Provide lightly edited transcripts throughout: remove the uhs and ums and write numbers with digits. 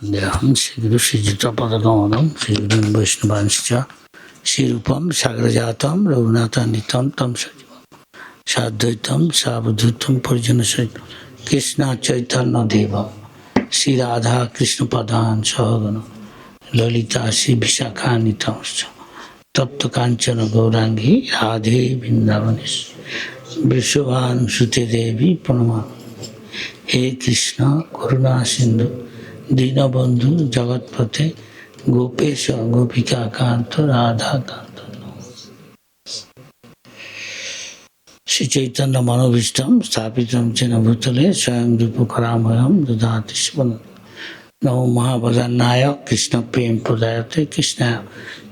Deham Sri Guru Sri Jitapadagamadam Sri Guru Vaishnavanscha Sri Rupam Sagrajatam Raghunatha Nitam Tam Sajivam Sadhaitam Savadhutam Parijanasaitam Krishna Chaitanya Devam Sri Radha Krishna Padan Sahagana Lalita Sri Vishakha Nitamscha Tapta Kanchana Gaurangi Radhe Vindavanis Vrishabhan Sute Devi Pranamam He Krishna Karuna Sindhu Dinabandhu Jagatpate Gopesha Gopika Kanta Radha Kanta Sri Chaitanya Manobhishtam Sthapitam Jena Bhutale Swayam Rupa-Karamayam Dadati Svanam Namo Mahabhadanaya Krishna Prem Pradayate Krishna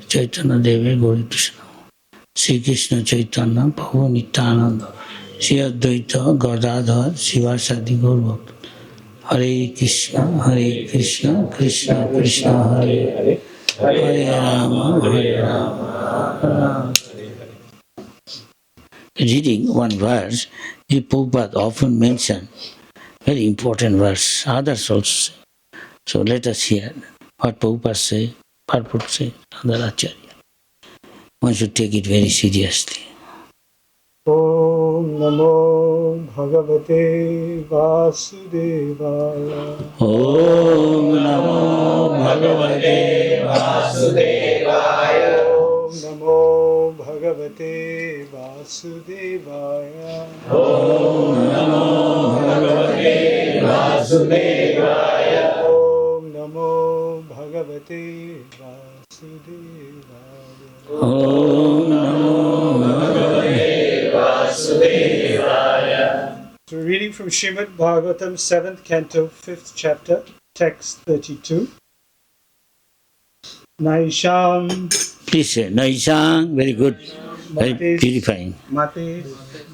Chaitanya Devi Gauri Krishna Sri Krishna Chaitanya Prabhu Nityananda Sri Advaita Gadadhar Sivasadi Gaur Bhakta Hare Krishna, Krishna Krishna, Hare Hare, Hare Rama, Hare Rama. Reading one verse, the Prabhupada often mention very important verse, others also say. So let us hear what Prabhupada say, purport say, other Acharya. One should take it very seriously. Om Namo Bhagavate Vasudevaya. Om Namo Bhagavate Vasudevaya. Om Namo Bhagavate Vasudevaya. Om Namo Bhagavate Vasudevaya. Om Namo Bhagavate Vasudevaya. Om Namo Bhagavate Vasudevaya. So reading from Srimad Bhagavatam, 7th Canto, 5th Chapter, Text 32. Naisham. Please say, Naishang, very good, very purifying. Mate.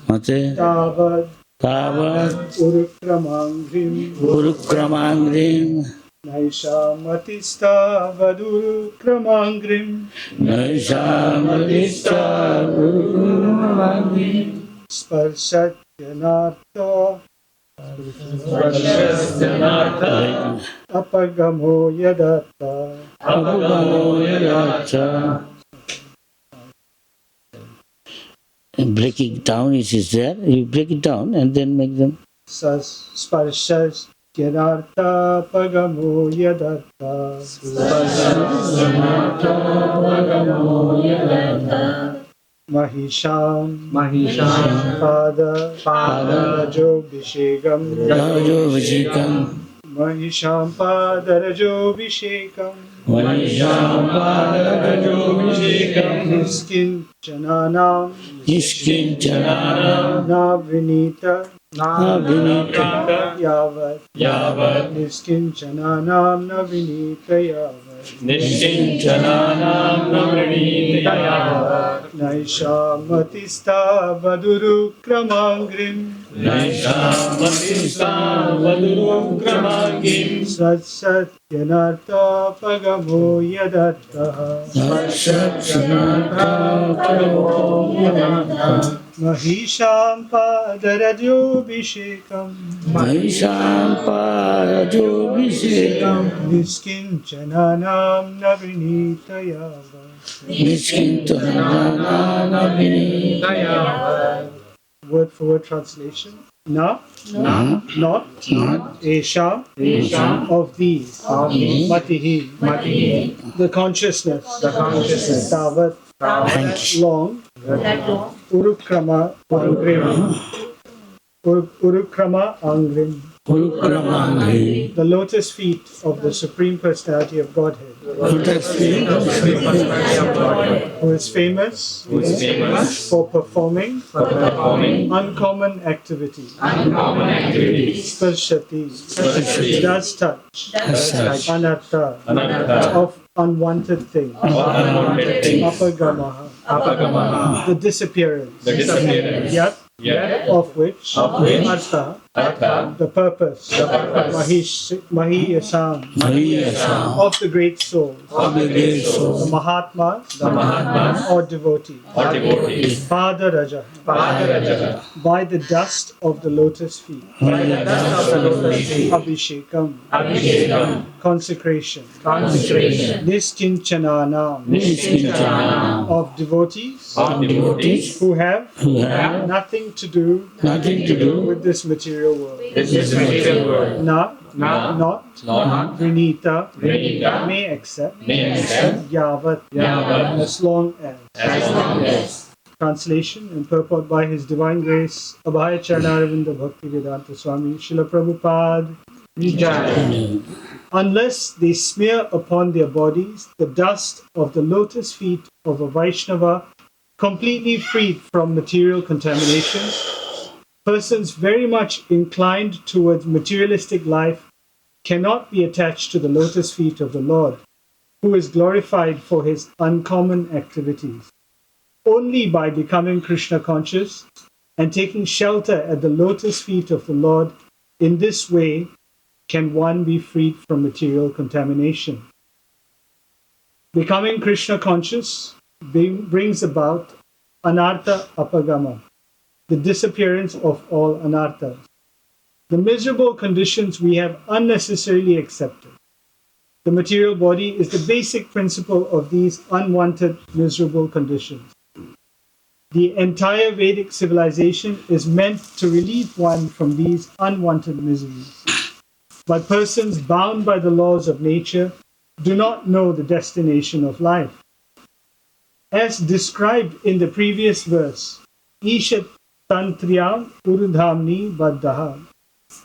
Mate. Tavad. Tavad. Urukramangrim. Urukramangrim. Naishamatista vadurukramangrim. Naishamatista Urukramangrim. Sparsatyanartha. Apagamo yadatta. Apagamo yadatta. And breaking down, it is there. You break it down and then make them. Sparshas Yanartha Pagamo Yadatta. Mahisham Pada Rajo Vishekam Mahisham Pada Rajo Vishekam Niskin Chananam Navinita Yavat Niskincananam Navinita Yavat Naishamatista Vadurukramangrim Satsatyanartha Pagamo Yadatta Mahisham Padarajo Vishekam Niskinchananam Navinita Yavat Word for word translation. Not, Esha, of these, Matihi, the consciousness, Tavat, long, Urukrama Angrim, the lotus feet of the Supreme Personality of Godhead, who is famous for performing uncommon activity, Sparshati, does touch, Anatta, of unwanted things, Apagamaha, the disappearance, Yat, of which, Artha, the purpose, Mahiyasam, of the great souls, the Mahatmas, or devotees, Pada Raja, by the dust of the lotus feet, Abhishekam, consecration, Niskinchananam, of devotees who have nothing to do with this material world. Not Vrinita may accept Yavat, as long as. Translation and purport by His Divine Grace Abhaya Charnaravinda Bhakti Vedanta Swami Srila Prabhupada Vijay. Unless they smear upon their bodies the dust of the lotus feet of a Vaishnava completely freed from material contamination, persons very much inclined towards materialistic life cannot be attached to the lotus feet of the Lord, who is glorified for His uncommon activities. Only by becoming Krishna conscious and taking shelter at the lotus feet of the Lord in this way can one be freed from material contamination. Becoming Krishna conscious brings about anartha apagama, the disappearance of all anarthas, the miserable conditions we have unnecessarily accepted. The material body is the basic principle of these unwanted miserable conditions. The entire Vedic civilization is meant to relieve one from these unwanted miseries. But persons bound by the laws of nature do not know the destination of life. As described in the previous verse, Ishat Tantriyam Urudhamni Baddhaha,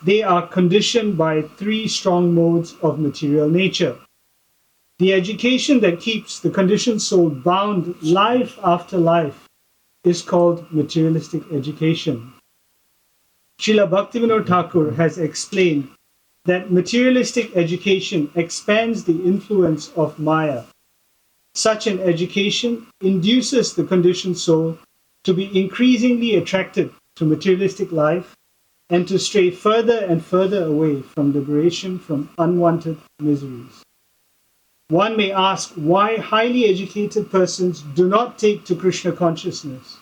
they are conditioned by three strong modes of material nature. The education that keeps the conditioned soul bound life after life is called materialistic education. Srila Bhaktivinoda Thakur has explained that materialistic education expands the influence of Maya. Such an education induces the conditioned soul to be increasingly attracted to materialistic life and to stray further and further away from liberation from unwanted miseries. One may ask why highly educated persons do not take to Krishna consciousness.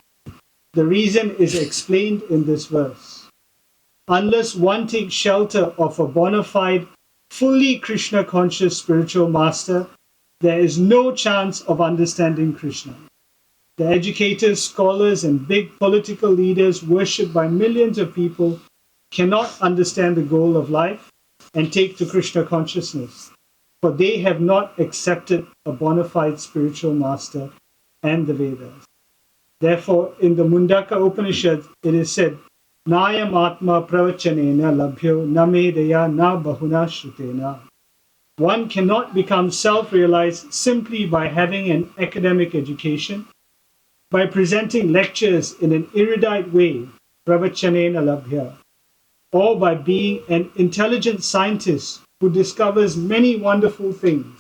The reason is explained in this verse. Unless one takes shelter of a bona fide, fully Krishna conscious spiritual master, there is no chance of understanding Krishna. The educators, scholars, and big political leaders worshipped by millions of people cannot understand the goal of life and take to Krishna consciousness, for they have not accepted a bona fide spiritual master and the Vedas. Therefore, in the Mundaka Upanishad, it is said, Nayam Atma Pravachanena Labhyo Namedeya Na Bahuna Shrutena. One cannot become self-realized simply by having an academic education, by presenting lectures in an erudite way, Pravachanena Labhya, or by being an intelligent scientist who discovers many wonderful things.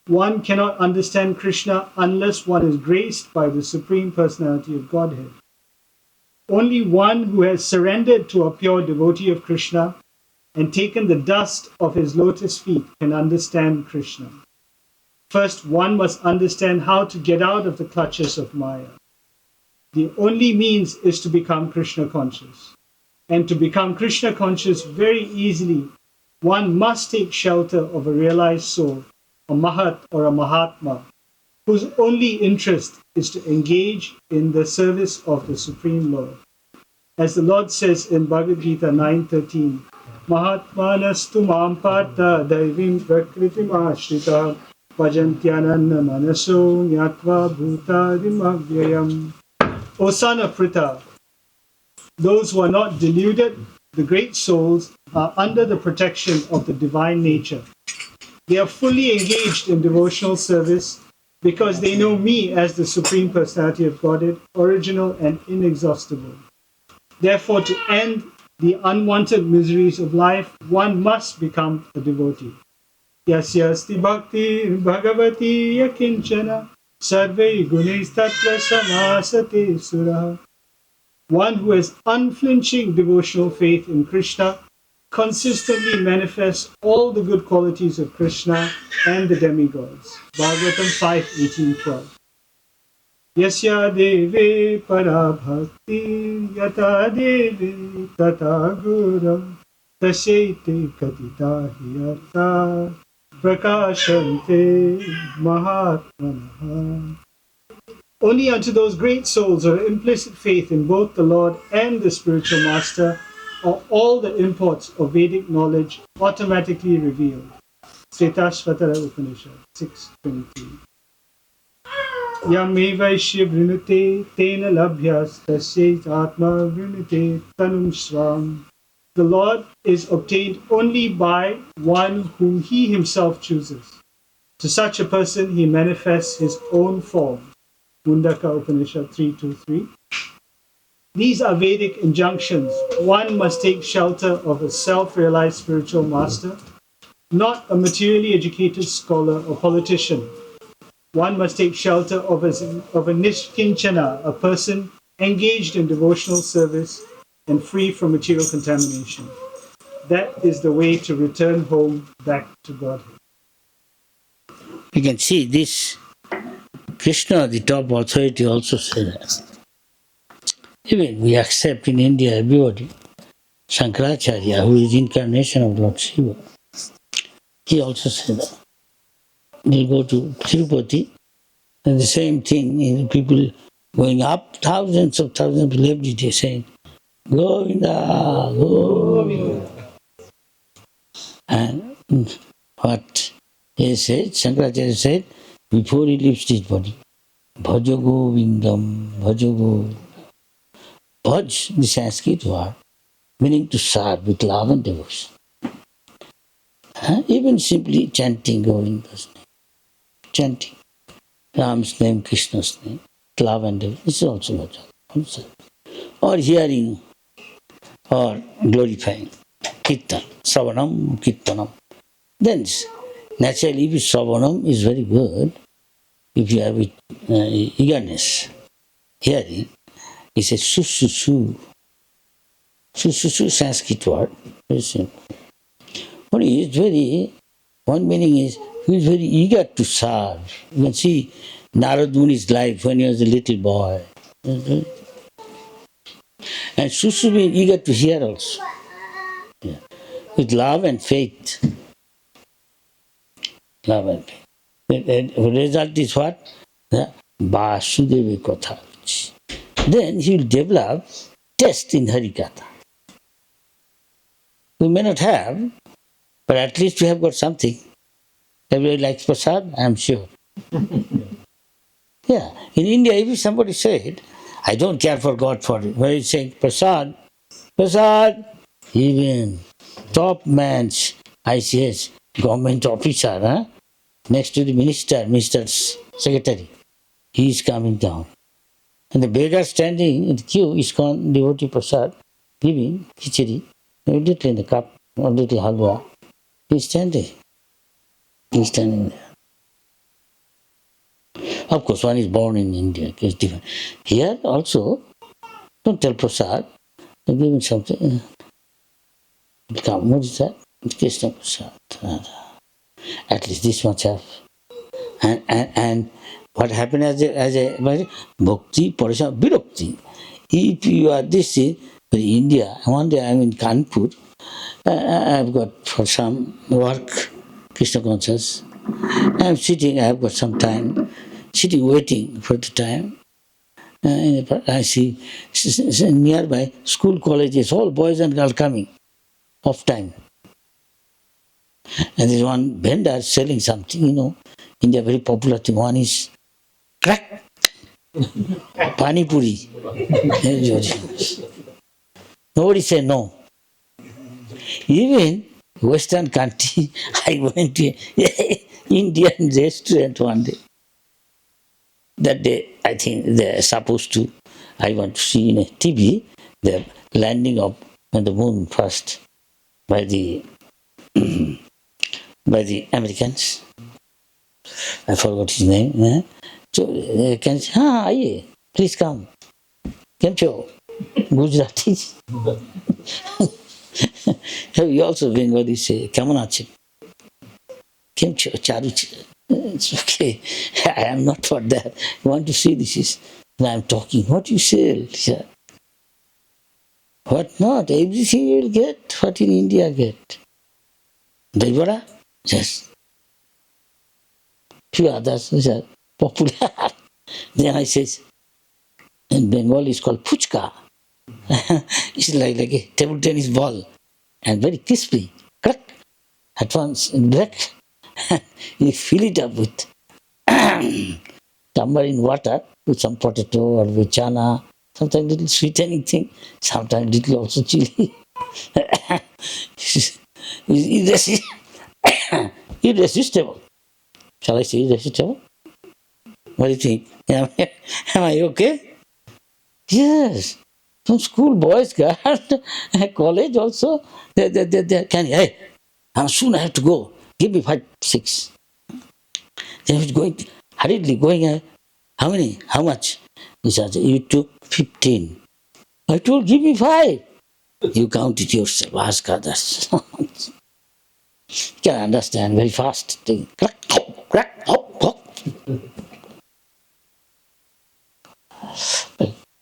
One cannot understand Krishna unless one is graced by the Supreme Personality of Godhead. Only one who has surrendered to a pure devotee of Krishna and taken the dust of his lotus feet can understand Krishna. First, one must understand how to get out of the clutches of Maya. The only means is to become Krishna conscious. And to become Krishna conscious very easily, one must take shelter of a realized soul, a Mahat or a Mahatma, whose only interest is to engage in the service of the Supreme Lord. As the Lord says in Bhagavad Gita 9:13, Mahatmanastu mam partha daivim prakritim ashrita bhajantyananna manaso nyatva bhutadim avyayam. O son of Pritha, those who are not deluded, the great souls, are under the protection of the divine nature. They are fully engaged in devotional service because they know me as the Supreme Personality of Godhead, original and inexhaustible. Therefore, to end the unwanted miseries of life, one must become a devotee. Yasya asti bhakti bhagavati yakinchana sarve gunis tatra samasate suraha. One who has unflinching devotional faith in Krishna consistently manifests all the good qualities of Krishna and the demigods. Bhagavatam 5:18-12. Yasya deve para bhakti yata deve tata guram tasyaite katita hiyarta prakashante mahatmanaha. Only unto those great souls of implicit faith in both the Lord and the spiritual master are all the imports of Vedic knowledge automatically revealed. Svetashvatara Upanishad 6:23. Yamevaishya vrinute tena labhyas tasyait atma vrinute tanum svam. The Lord is obtained only by one whom he himself chooses. To such a person he manifests his own form. Mundaka Upanishad 3:2-3. These are Vedic injunctions. One must take shelter of a self-realized spiritual master, not a materially educated scholar or politician. One must take shelter of a nishkinchana, a person engaged in devotional service and free from material contamination. That is the way to return home back to Godhead. You can see this. Krishna, the top authority, also said that. Even we accept in India everybody. Shankaracharya, who is incarnation of Lord Shiva, he also said that. You go to Tirupati, and the same thing, people going up, thousands of people every day saying, Govinda, Govinda. And what he said, Shankaracharya said, before he leaves this body, Bhaja Govindam, Bhaja Govindam. Bhaj, the Sanskrit word, meaning to serve with love and devotion. Even simply chanting Govinda's name, chanting Ram's name, Krishna's name, love and devotion, this is also bhajan. Or hearing or glorifying, kirtan, savanam, kirtanam. Then naturally, if savanam is very good, if you have eagerness, hearing, he says su. Su, Sanskrit word, very simple. But he is very, one meaning is, he is very eager to serve. You can see Narad Muni's life when he was a little boy. And Susu means eager to hear also. Yeah. With love and faith. Love and faith. The result is what? Vasudeva Katha. Then he will develop taste in Harikatha. We may not have, but at least we have got something. Everybody likes prasad, I am sure. Yeah. In India, if somebody said, I don't care for God for it, when he's saying prasad, even top man's ICS, government officer, next to the minister's secretary, he is coming down. And the beggar standing in the queue is called devotee prasad, giving khichdi, a little in the cup, or little halwa. He is standing. He is standing there. Of course, one is born in India, it's different. Here also, don't tell prasad, give him something. Come, what is that? It's Krishna prasad. At least this much have. And what happened as a bhakti, parasam, virakti. If you are this in India, one day I'm in Kanpur, I've got for some work, Krishna conscious. I'm sitting, I've got some time, sitting waiting for the time. I see nearby school colleges, all boys and girls coming, off time. And there's one vendor selling something, India very popular thing. One is crack, pani puri. Nobody say no. Even Western country, I went to Indian restaurant one day. That day, I think they're supposed to, I want to see in a TV, the landing of on the moon first by the Americans. I forgot his name. So they can say, please come. Come show. Gujarati. We also Bengali say, Keman achen? Kemcho, charu. It's okay. I am not for that. You want to see this is, and I am talking. What you say? What not? Everything you will get. What in India get? Daibara? Yes. Few others which are popular. Then I says, in Bengal it's called puchka. It's like a table tennis ball and very crispy. Crack. At once, black. You fill it up with tamarind water with some potato or with chana, sometimes little sweetening thing, sometimes little also chili. It's irresistible. Shall I say irresistible? What do you think? Am I okay? Yes. Some school boys, girls, college also, they can, hey, soon I have to go. Give me 5, 6. They was going, hurriedly going, how many? How much? He said, you took 15. I told, give me 5. You count it yourself, ask others. You can understand very fast. Crack, hop, crack, hop, hop.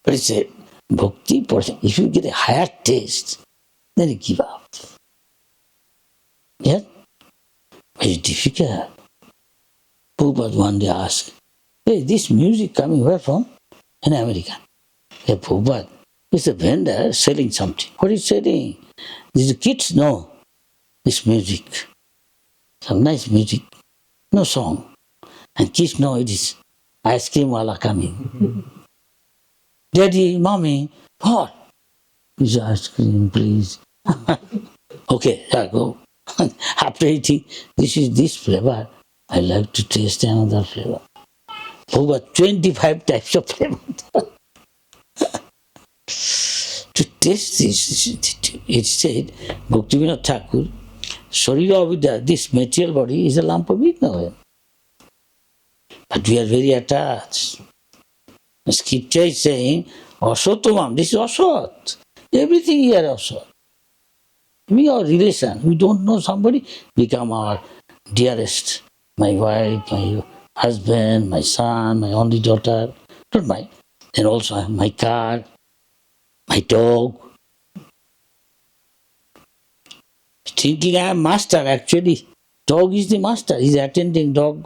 But it's a bhakti person. If you get a higher taste, then you give up. Yeah? Very difficult. Prabhupada one day asked, hey, this music coming where from? In America. Hey, Prabhupada, it's a vendor selling something. What is selling? These kids know this music. Some nice music. No song. And kids know it is ice cream wala coming. Daddy, mommy, what? Is ice cream, please. Okay, I go. After eating, this is this flavor. I like to taste another flavor. Over 25 types of flavor. To taste this, it said, Bhaktivinoda Thakur, Sharira Vidya, this material body is a lump of meat now. But we are very attached. The scripture is saying, Asotomam, this is Asat. Everything here Asat. We are relation. We don't know somebody, become our dearest. My wife, my husband, my son, my only daughter. Don't mind. And also I have my car, my dog. Thinking I am master actually. Dog is the master. He is attending dog.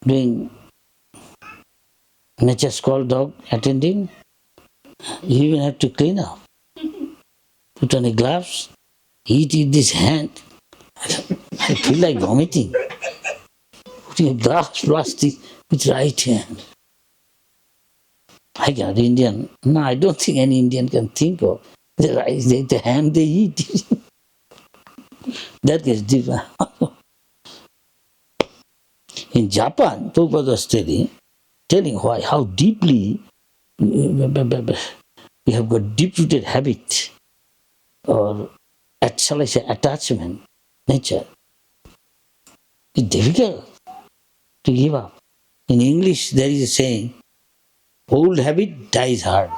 Doing nature's called dog attending. You even have to clean up. Put on a gloves. Eat with this hand. I feel like vomiting. Putting a glass plastic with right hand. I got Indian. No, I don't think any Indian can think of the rice, the hand they eat. That gets different. In Japan, Prabhupada was telling why, how deeply we have got deep-rooted habit or, shall I say, attachment, nature. It's difficult to give up. In English, there is a saying, old habit dies hard.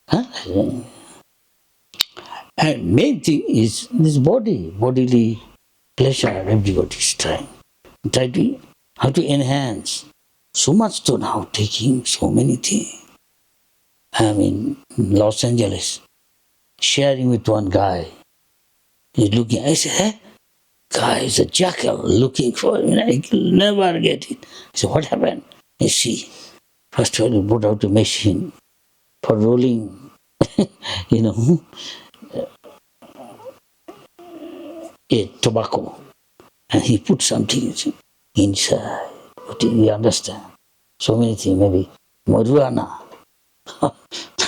Huh? And main thing is this body, bodily pleasure, everybody is trying. Try to, how to enhance. So much to now taking so many things. I'm in Los Angeles, sharing with one guy. He's looking, I said, hey, guy is a jackal looking for him. I will never get it. I said, what happened? I see. First of all, he put out a machine for rolling, a tobacco. And he put something inside. We understand. So many things, maybe marijuana.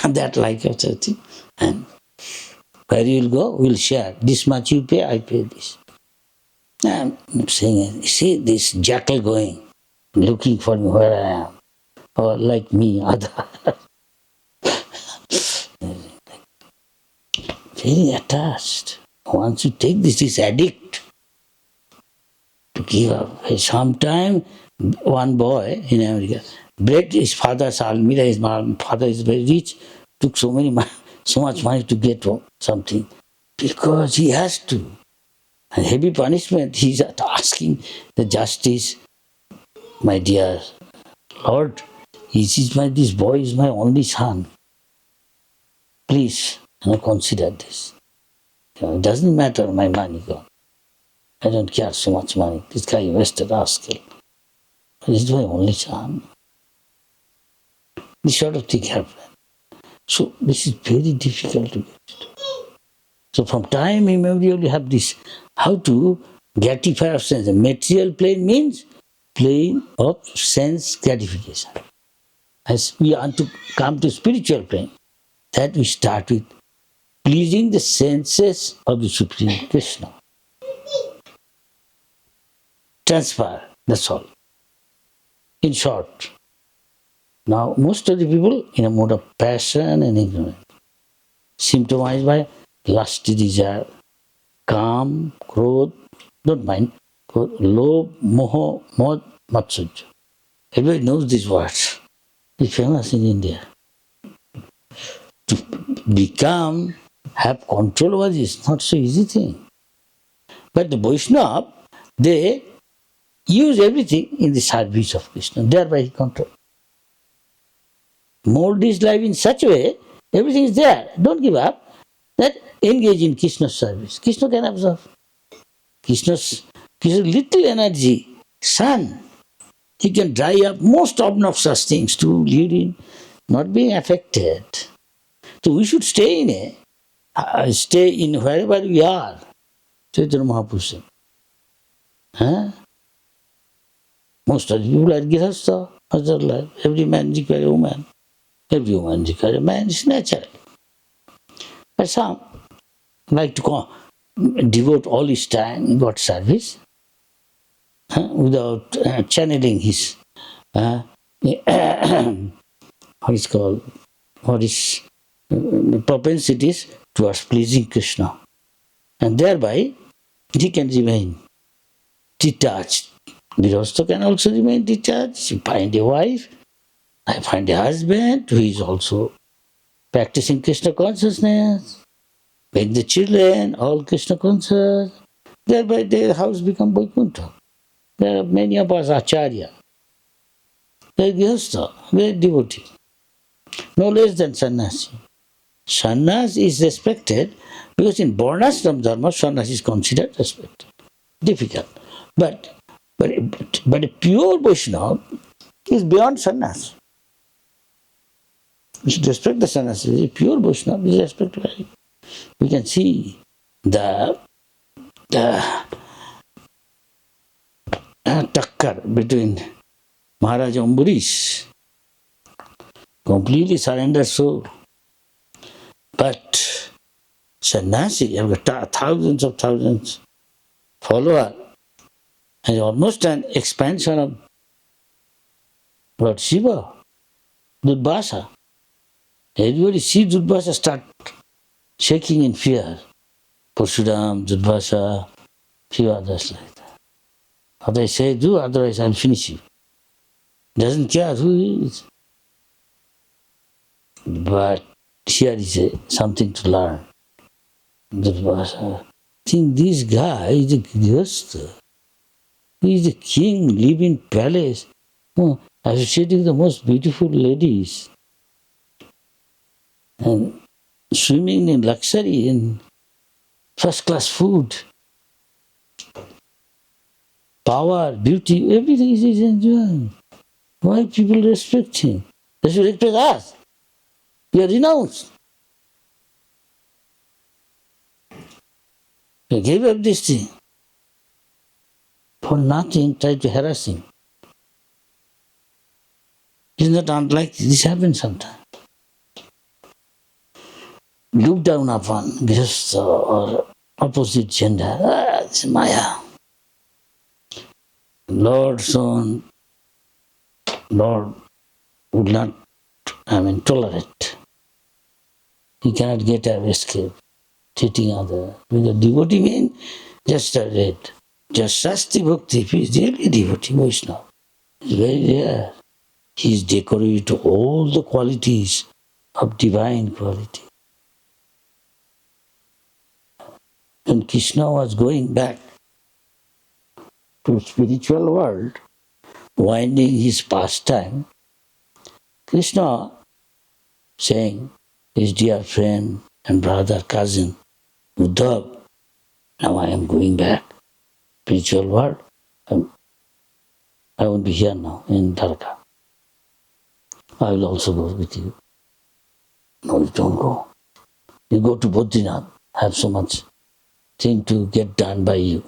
That like of thing. And where you will go, we'll share. This much you pay, I pay this. I'm saying, see this jackal going, looking for me where I am. Or like me, other. Very attached. Once you take this addict to give up. Sometime one boy in America, bred his father's Almira, his father is very rich, took so much money to get something. Because he has to. And heavy punishment, he's asking the justice, my dear Lord, this boy is my only son. Please, consider this. It doesn't matter my money gone. I don't care so much money. This guy wasted rascal. This is my only son. This sort of thing happened. So this is very difficult to get. So from time immemorial you have this, how to gratify our sense. The material plane means plane of sense gratification. As we want to come to spiritual plane, that we start with pleasing the senses of the Supreme Krishna. Transfer, that's all. In short, now most of the people in a mode of passion and ignorance, symptomized by lusty desire, काम, क्रोध, don't mind, lobh, moho, mod, matsujya. Everybody knows these words. It's famous in India. To have control over this is not so easy thing. But the Vaishnava, they use everything in the service of Krishna, thereby he control. Mold his life in such a way, everything is there. Don't give up. That engage in Krishna's service. Krishna can absorb. Krishna's little energy, sun, he can dry up most obnoxious things to lead in not being affected. So we should stay in wherever we are. Chaitanya Mahaprabhu. Most of the people are Grihastha, other life. Every man requires a woman. Every woman requires a man. It's natural. But some like to devote all his time in God's service without channeling his propensities towards pleasing Krishna. And thereby he can remain detached. Grihastha can also remain detached. You find a wife, I find a husband who is also practicing Krishna consciousness. Make the children all Krishna conscious. Thereby their house become Vaikuntha. There are many of us Acharya. They are Grihastha, they are devotee. No less than sannyasi. Sannyas is respected because in Varnashram Dharma, sannyas is considered respected. Difficult. But a pure Vaishnava is beyond sannyas. We should respect the sannyas. A pure Vaishnava is respected. We can see the takkar between Maharaj and Ambarish. Completely surrendered soul. But sannyasi, you have got thousands followers, and almost an expansion of Lord Shiva, Durvasa. Everybody sees Durvasa start shaking in fear. Parshudam, Durvasa, few others like that. What I say, do, otherwise I'll finish you. Doesn't care who he is. But here is something to learn. Durvasa. Think this guy is a grihastha. He is a king, live in palace, associating the most beautiful ladies, and swimming in luxury, in first-class food, power, beauty, everything is enjoying. Why people respect him? They should respect us. We are renounced. We gave up this thing. For nothing, try to harass him. It's not unlike this happens sometimes. Look down upon Grihastha or opposite gender. It's Maya. Lord would not, tolerate. He cannot get away, escape, cheating others. Because devotee means just a read. Just Shasti Bhakti, if he is really devotee, Vaishnava. It's very rare. He is decorated to all the qualities of divine quality. When Krishna was going back to spiritual world, winding his pastime, Krishna saying, his dear friend and brother, cousin, Uddhav, now I am going back, spiritual world. I won't be here now in Dwarka. I will also go with you. No, you don't go. You go to Badrinath. I have so much thing to get done by you.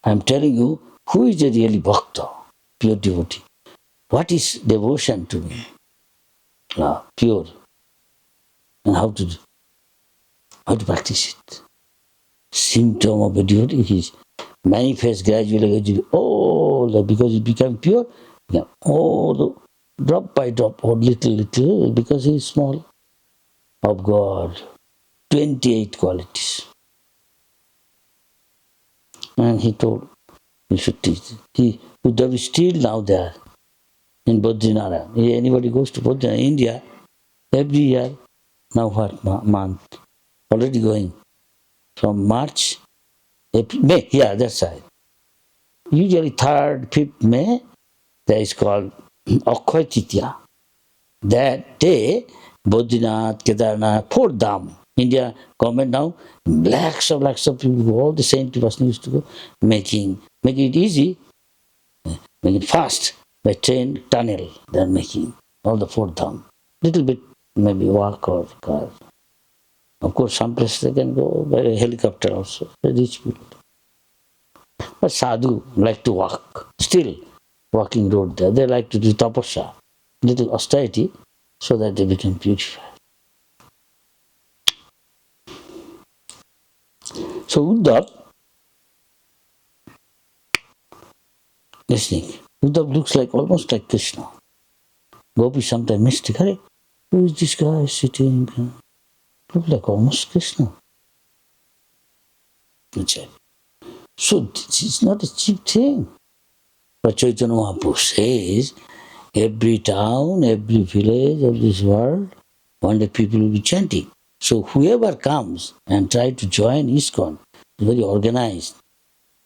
I am telling you, who is a really bhakta, pure devotee? What is devotion to me? Pure. And how to practice it? Symptom of a devotee is manifest gradually. Oh, because it become pure, drop by drop or little, because he is small. Of God, 28 qualities. And he told, you should teach. Uddhav is still now there in Badrinath. Anybody goes to Badrinath, India, every year, now what month? Already going. From March, April, May, that side. Usually 3rd, 5th May, that is called Akshaya Tritiya. That day, Badrinath, Kedarnath, 4 Dham. India government now, lakhs of people go, all the saint person used to go, making it easy, making it fast, by train, tunnel, they're making all the 4 Dham. Little bit, maybe walk or car. Of course, some places they can go by helicopter also, the rich people. But sadhu like to walk, still walking road there. They like to do tapasya, little austerity, so that they become purified. So Uddhav, listening, Uddhav looks almost like Krishna. Gopi sometimes mystic, hey, who is this guy sitting? Look like almost Krishna. So this is not a cheap thing. But Chaitanya Mahaprabhu says, every town, every village of this world, one day people will be chanting. So whoever comes and try to join ISKCON is very organized.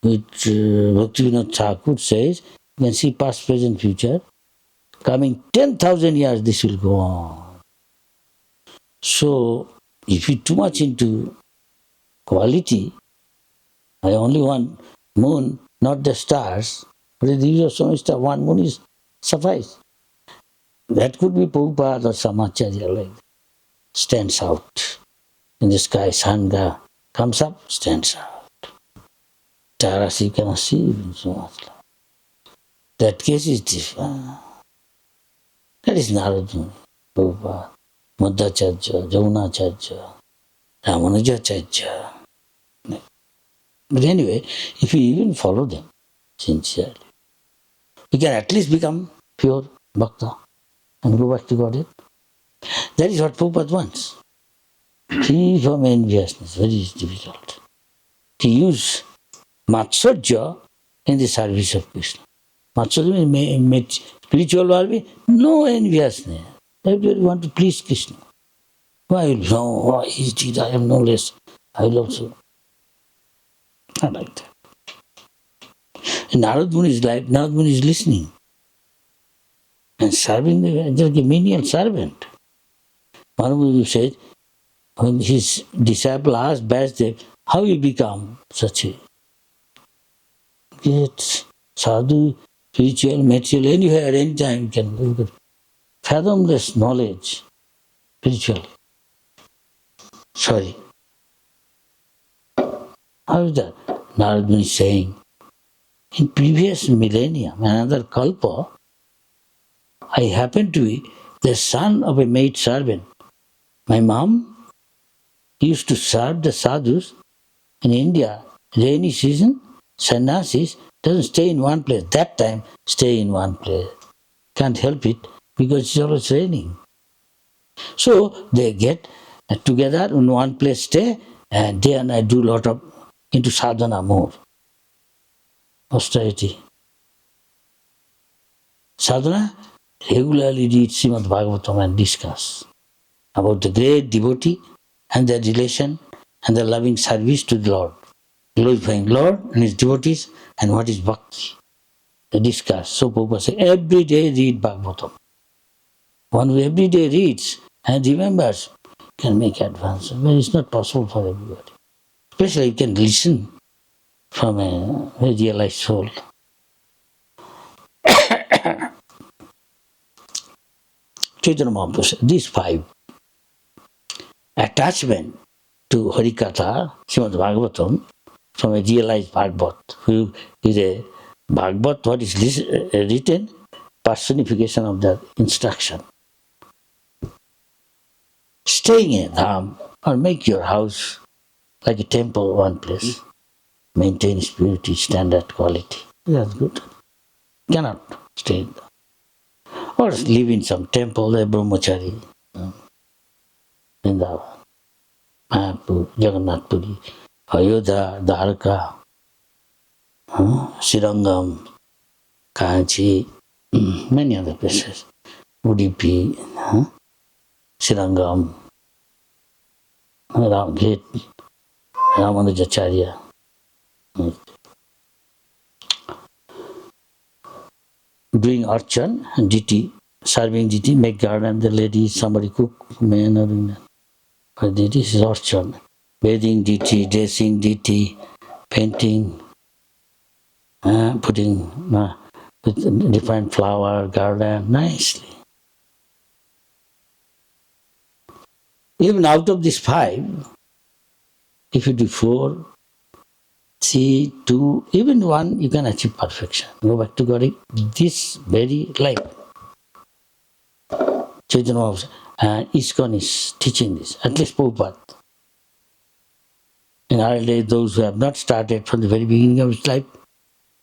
Which Bhaktivinoda Thakur says, you can see past, present, future. Coming 10,000 years, this will go on. So if you're too much into quality, I only want moon, not the stars. But if there is so much star, one moon is suffice. That could be Prabhupada or some Acharya, stands out in the sky. Sun comes up, stands out. Taras you cannot see even so much. That case is different. That is Narada Muni, Prabhupada, Madhacharya, Jamunacharya, Ramanujacharya. But anyway, if you even follow them sincerely, you can at least become pure bhakta and go back to Godhead. That is what Prabhupada wants. Free from enviousness, very difficult. To use Matsarya in the service of Krishna. Matsarya means spiritual world, no enviousness. Everybody want to please Krishna. Why no? He did, I am no less. I will also. Not like that. In Narada Muni's life, Narada Muni is listening and serving just a menial servant. Maharaj said, when his disciple asked Vasudev, how you become such a great sadhu, spiritual, material, anywhere, anytime you can go. Fathomless knowledge, spiritual. Sorry. How is that? Narada Muni is saying, in previous millennium, another kalpa, I happened to be the son of a maid servant. My mom used to serve the sadhus in India. Rainy season, sannyasis doesn't stay in one place. That time, stay in one place. Can't help it because it's always raining. So they get together in one place, stay, and day and night do a lot of into sadhana more. Austerity. Sadhana, regularly read Srimad Bhagavatam and discuss about the great devotee and their relation and their loving service to the Lord, glorifying Lord and His devotees and what is bhakti. They discuss. So Prabhupada said, every day read Bhagavatam. One who every day reads and remembers can make advance. But it's not possible for everybody. Especially you can listen from a very realized soul. Chaitanya Mahaprabhu said, these five attachment to Harikatha, Srimad Bhagavatam, from a realized Bhagavad, who is a Bhagavad, what is written, personification of the instruction. Staying in Dham or make your house like a temple, one place. Maintain purity, standard, quality. That's good. Cannot stay in Dham. Or live in some temple, a brahmachari, Vrindavan, Mayapur, Jagannath Puri, Ayodhya, Dwarka, Srirangam, Kanchi, many other places. Udupi, Srirangam, Ramgate, Ramanujacharya. Doing archan and deity, serving deity, make garden, the lady, somebody cook, men are doing that. But deity is archan. Bathing deity, dressing deity, painting, putting with different flower, garden, nicely. Even out of these five, if you do 4, 3, 2, even 1, you can achieve perfection. Go back to God this very life. Chaitanya Mahaprabhu and ISKCON is teaching this, at least Prabhupada. In our days, those who have not started from the very beginning of his life,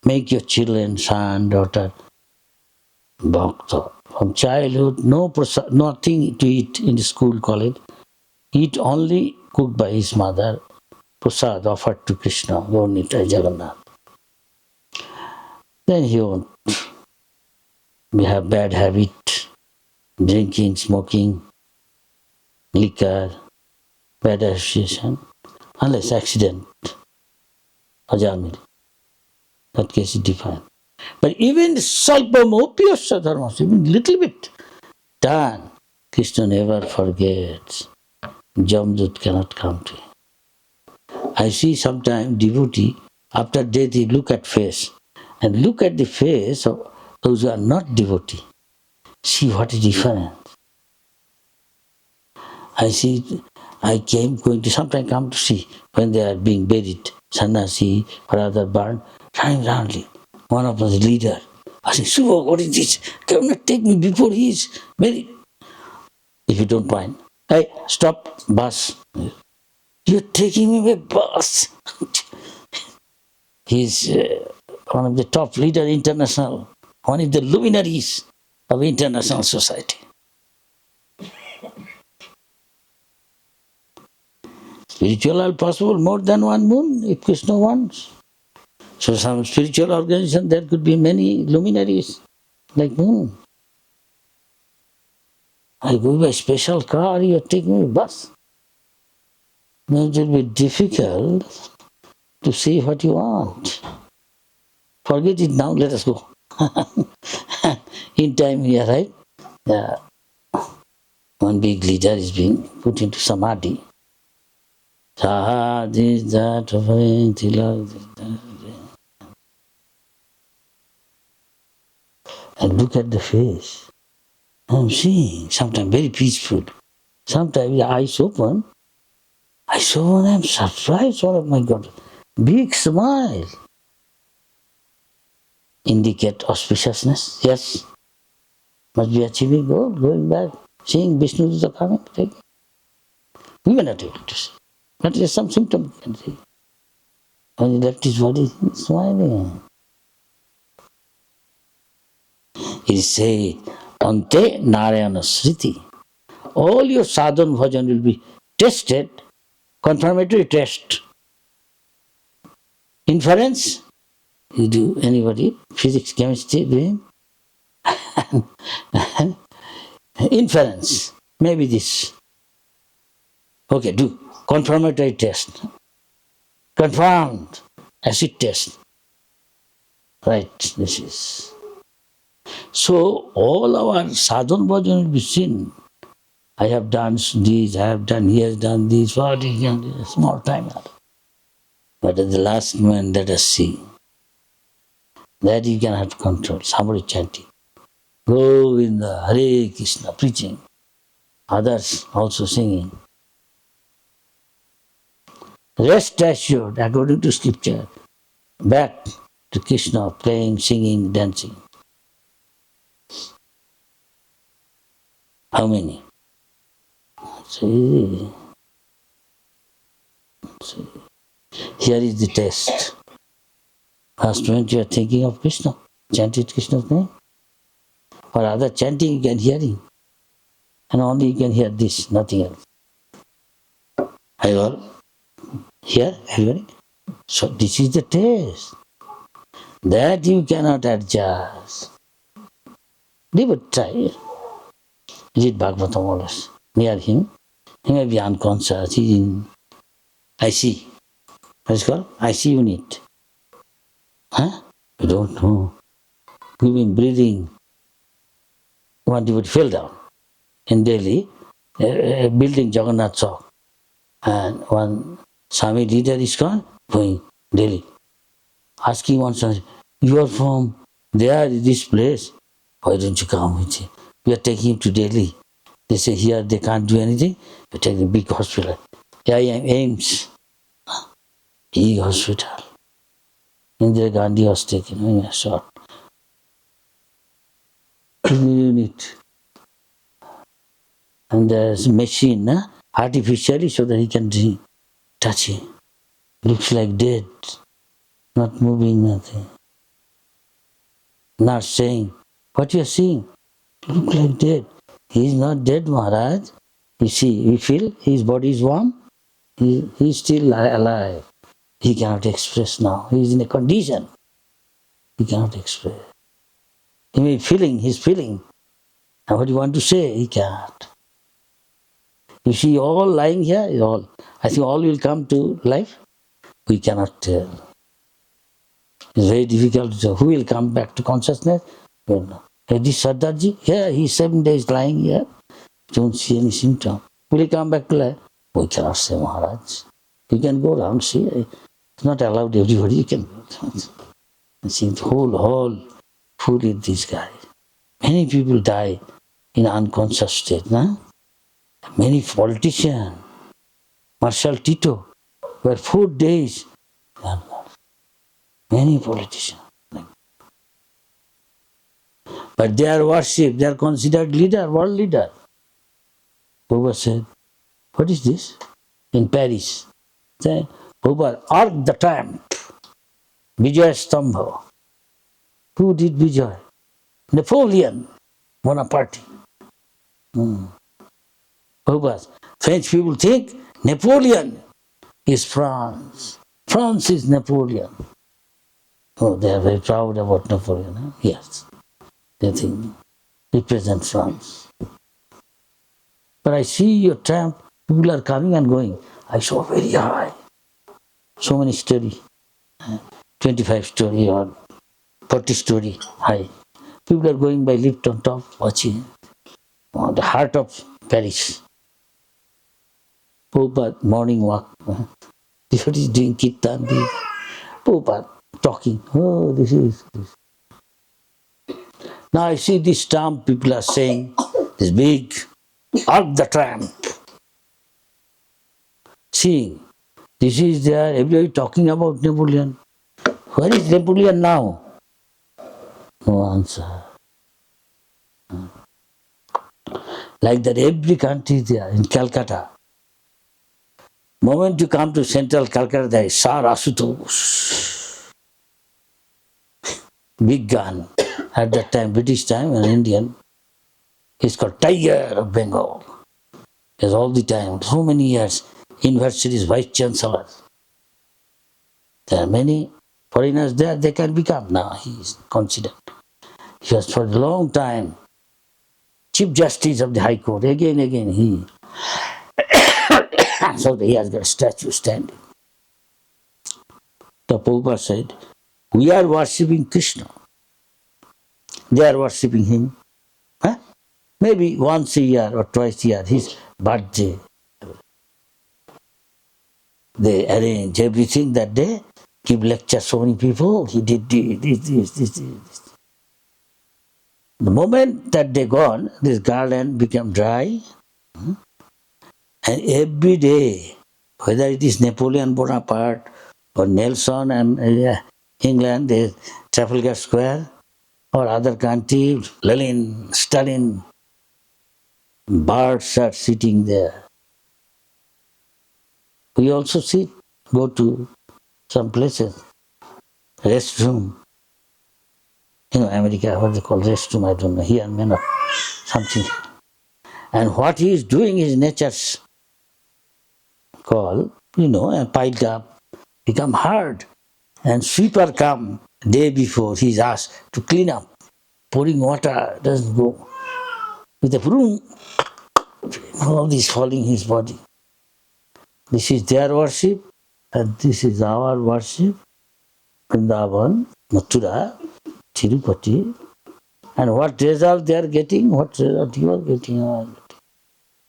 make your children, son, daughter, bhakta. From childhood, no nothing to eat in the school, college. Eat only cooked by his mother, prasad offered to Krishna, Gaurnita, Jagannath. Then he won't have bad habit, drinking, smoking, liquor, bad association, unless accident, ajamil. That case is different. But even salpamopiyasya dharmas, even little bit done, Krishna never forgets. Jamdut cannot come to him. I see sometimes devotee, after death he look at face, and look at the face of those who are not devotee. See what is different. I see, going to sometimes come to see when they are being buried, sannyasi or other burned, turning roundly. One of the leader, I say, Subhag, what is this? Come not take me before he is buried. If you don't mind. Hey, stop, bus. You're taking me away, boss. He's one of the top leader international, one of the luminaries of international society. Spiritual are possible more than one moon if Krishna wants. So some spiritual organization, there could be many luminaries like moon. I go by special car, you're taking me bus. Then it will be difficult to see what you want. Forget it now, let us go. In time we arrive. One big leader is being put into samadhi. And look at the face. I'm seeing, sometimes very peaceful. Sometimes the eyes open, I'm surprised, oh my God. Big smile. Indicate auspiciousness, yes. Must be achieving goal, going back, seeing Vishnu is coming. We may not able to see. But there's some symptom you can see. When he left his body, he's smiling. He say, Ante Narayana Sriti. All your sadhan bhajan will be tested, confirmatory test. Inference, you do anybody, physics, chemistry, do him. and inference. Maybe this. Okay, do confirmatory test. Confirmed. Acid test. Right, this is. So all our sadhana bhajan will be seen. I have done this, I have done, he has done this, what he can do, small time. But at the last moment, let us see. That you can have control. Somebody chanting. Govinda, Hare Krishna, preaching. Others also singing. Rest assured, according to scripture, back to Krishna, playing, singing, dancing. How many? See. Here is the test. Last moment you are thinking of Krishna, chanted Krishna's name. Or other chanting you can hear him. And only you can hear this, nothing else. Are you all here? Everybody? So this is the test. That you cannot adjust. They would try. Read Bhagavatam always. Near him. He may be unconscious. He is in IC. What is it called? IC unit. Huh? We don't know. We've been breathing. One devotee fell down in Delhi, a building Jagannath Chowk. And one Swami leader is gone, going Delhi. Asking one son, you are from there, this place. Why don't you come with him? We are taking him to Delhi. They say here they can't do anything. We take the big hospital. Yeah, I am AIMS. Big hospital. Indira Gandhi was taken in a shot. Unit. And there's a machine, artificially, so that he can touch him. Looks like dead. Not moving, nothing. Not saying, what you are seeing? Look like dead. He is not dead, Maharaj. You see, we feel his body is warm. He is still alive. He cannot express now. He is in a condition. He cannot express. He may be feeling, he's feeling. And what you want to say, he cannot. You see all lying here, is all. I think all will come to life. We cannot tell. It's very difficult to tell. Who will come back to consciousness? We don't know. This Sardarji, here he's 7 days lying here. Don't see any symptom. Will he come back to life? We cannot say, Maharaj. You can go around, see. It's not allowed everybody. You can go around. And see the whole full in this guy. Many people die in unconscious state. No? Many politicians, Marshal Tito, were 4 days. Many politicians. But they are worshipped, they are considered leader, world leader. Prabhupada said, what is this? In Paris. Prabhupada, Arc the Triumph, Vijay Stambha. Who did Vijay? Napoleon Bonaparte. Prabhupada, French people think Napoleon is France. France is Napoleon. Oh, they are very proud about Napoleon. Huh? Yes. They think represent France. But I see your tramp, people are coming and going. I saw very high. So many story. 25 story or 40 story high. People are going by lift on top, watching. Oh, the heart of Paris. Prabhupada, morning walk. What is doing kirtan? Prabhupada talking. Oh, this is this. Now I see this term people are saying, this big, Arc the Triumph. Seeing, this is there, everybody talking about Napoleon. Where is Napoleon now? No answer. Like that every country there, in Calcutta. Moment you come to central Calcutta, there is Sar Asutosh. Big gun. At that time, British time, an Indian. He's called Tiger of Bengal. He's all the time, so many years, universities, vice chancellors. There are many foreigners there, they can become now, he is considered. He was for a long time Chief Justice of the High Court. Again, he. So he has got a statue standing. The Prabhupada said, we are worshipping Krishna. They are worshipping him. Huh? Maybe once a year or twice a year, his birthday. They arrange everything that day, give lecture so many people, he did this. The moment that they gone, this garden became dry, and every day, whether it is Napoleon Bonaparte or Nelson and England, the Trafalgar Square, or other country, Lenin, Stalin, birds are sitting there. We also sit, go to some places, restroom. America, what they call restroom, I don't know. Here may not something. And what he is doing is nature's call, and piled up, become hard. And sweeper come day before, he is asked to clean up. Pouring water doesn't go. With a broom, all this falling his body. This is their worship, and this is our worship. Vrindavan, Mathura, Tirupati. And what result they are getting, what result you are getting.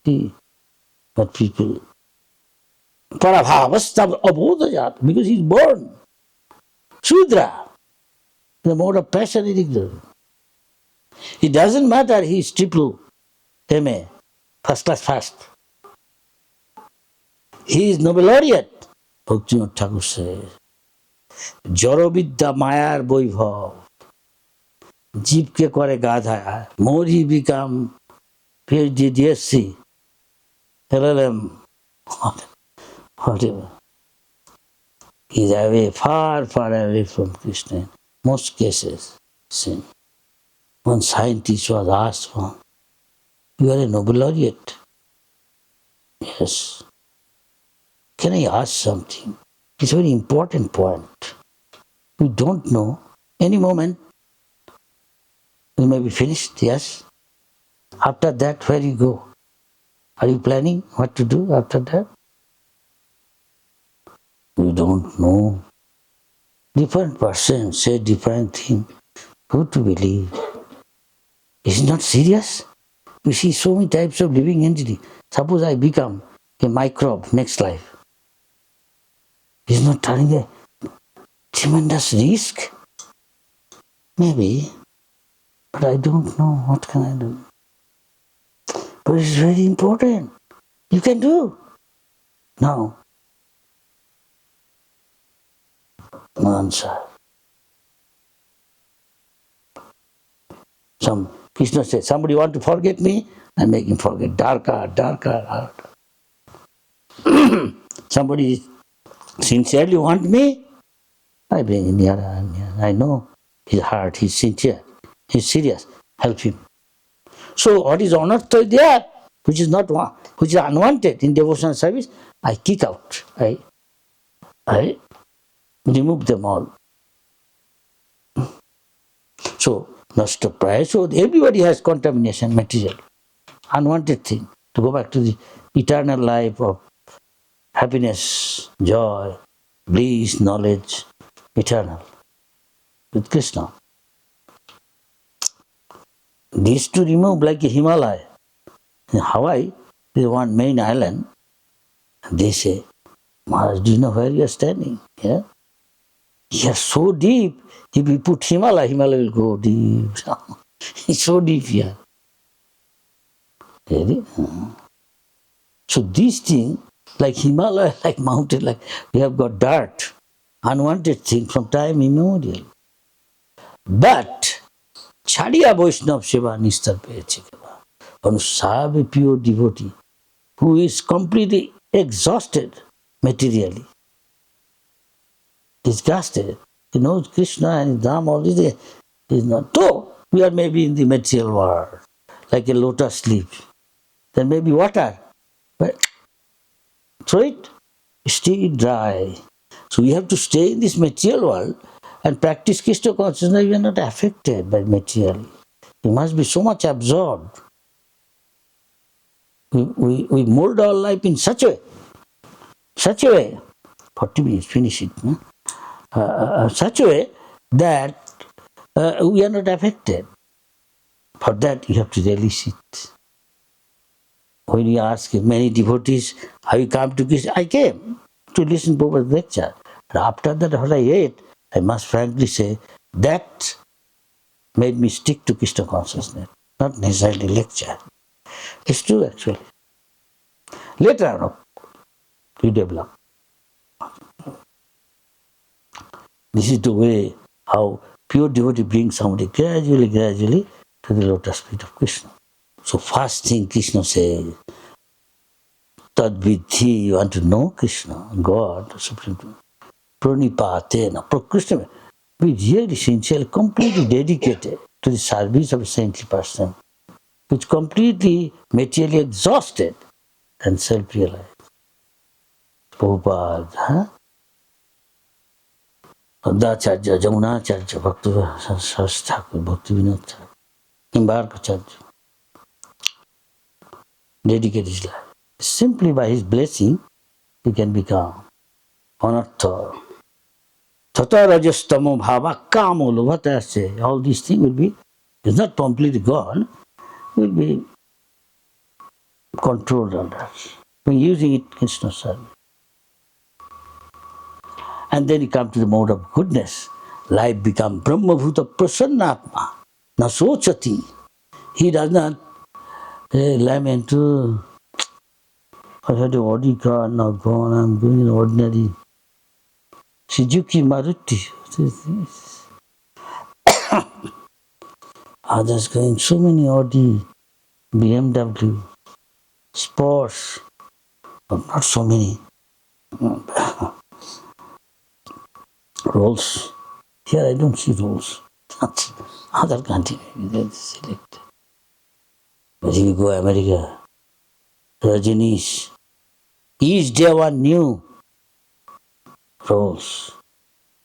See, but people, Parabhavastam abodhajat, because he is born. Shudra, the mode of passion is ignorant. It doesn't matter he is triple MA, first class first. He is Nobel laureate. Bhaktivinoda Thakur says, Jorovidya Mayar Boibhav, Jeepke Kore Gadha, more he become PhD, DSc, LLM, whatever. He is away, far, far away from Krishna. Most cases, sin. One scientist was asked, you are a Nobel laureate. Yes. Can I ask something? It's a very important point. We don't know. Any moment, we may be finished, yes. After that, where you go? Are you planning what to do after that? We don't know. Different persons say different things. Who to believe? Is it not serious? You see so many types of living entity. Suppose I become a microbe next life. Is not turning a tremendous risk? Maybe, but I don't know. What can I do? But it's very important. You can do. Now, no answer. Krishna said, somebody want to forget me? I make him forget. Darker, darker, darker. Somebody sincerely want me? I bring him nearer and nearer. I know his heart, he's sincere, he's serious. Help him. So what is anartha there, which is unwanted in devotional service, I kick out. I remove them all. So nashta praya. So everybody has contamination material, unwanted thing. To go back to the eternal life of happiness, joy, bliss, knowledge, eternal with Krishna. These to remove like a Himalaya. In Hawaii, there is one main island. They say, Maharaj, do you know where you are standing? Yeah? You are so deep. If you put Himalaya will go deep. It's so deep here. Really? So these things, like Himalaya, like mountain, like we have got dirt, unwanted thing from time immemorial. But Chadiya Vaishnava Seva Nistar Peche Keva. Anusave pure devotee who is completely exhausted materially, disgusted. He knows Krishna and Dham, all this is not. Though we are maybe in the material world, like a lotus leaf. There may be water, but throw it, stay dry. So we have to stay in this material world and practice Krishna consciousness, you are not affected by material. You must be so much absorbed. We mold our life in such a way, 40 minutes, finish it, such a way that we are not affected. For that, you have to release it. When you ask many devotees, how you come to Krishna? I came to listen to Prabhupada's lecture. And after that, what I ate, I must frankly say, that made me stick to Krishna consciousness, not necessarily lecture. It's true, actually. Later on, you develop. This is the way how pure devotee brings somebody gradually to the lotus feet of Krishna. So first thing Krishna says, Tad Vidhi, you want to know Krishna, God, Supreme. Pranipatena, Krishna, be really sincere, completely dedicated to the service of a saintly person, which completely materially exhausted and self-realized. Prabhupada, Adacharya, Jamunacharya, Bhakti Saraswati Thakur, Bhakti Vinod Thakur, Nimbarkacharya, dedicated his life. Simply by his blessing, he can become anartha. Tata rajastamo bhava kamo lobhata. All these things will be, it's not completely gone, will be controlled under us. We're using it Krishna service. And then you come to the mode of goodness. Life becomes Brahmabhuta Prasannatma. Nasochati. He does not lament, I had an Audi car, now gone, I'm going in ordinary Suzuki Maruti. Others going so many Audi, BMW, Sports, but not so many. Rolls. Here I don't see rolls. Other country, they select. But if you go America, Rajanish, each day one new rolls.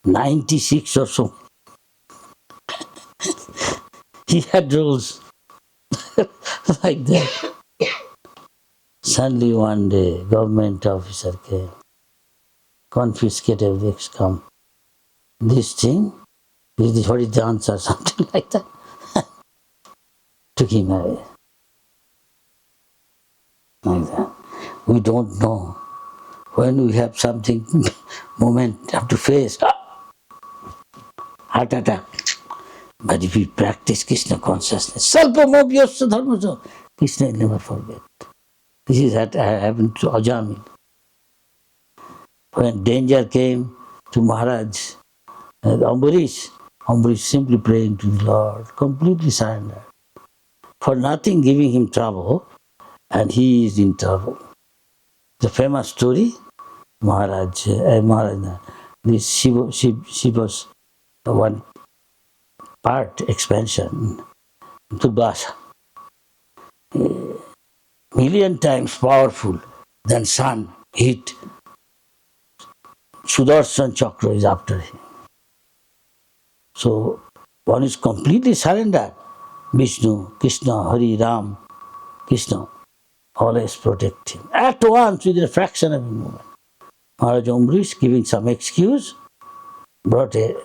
96 or so. He had rolls like that. Suddenly one day, government officer came, confiscated everything, come. This thing, what is the answer, something like that. Took him away. Like that. We don't know. When we have something, moment have to face, heart attack. But if we practice Krishna consciousness, Salpamobhyasya dharmaja, Krishna will never forget. This is what happened to Ajamil. When danger came to Maharaj, Ambarish simply praying to the Lord, completely surrendered. For nothing giving him trouble, and he is in trouble. The famous story, Maharaj, this Shiva's one part expansion, Turbasa, million times powerful than sun, heat. Sudarshan Chakra is after him. So one is completely surrendered. Vishnu, Krishna, Hari, Ram, Krishna always protect him. At once, within a fraction of a moment. Maharaj Ambrish, giving some excuse, brought a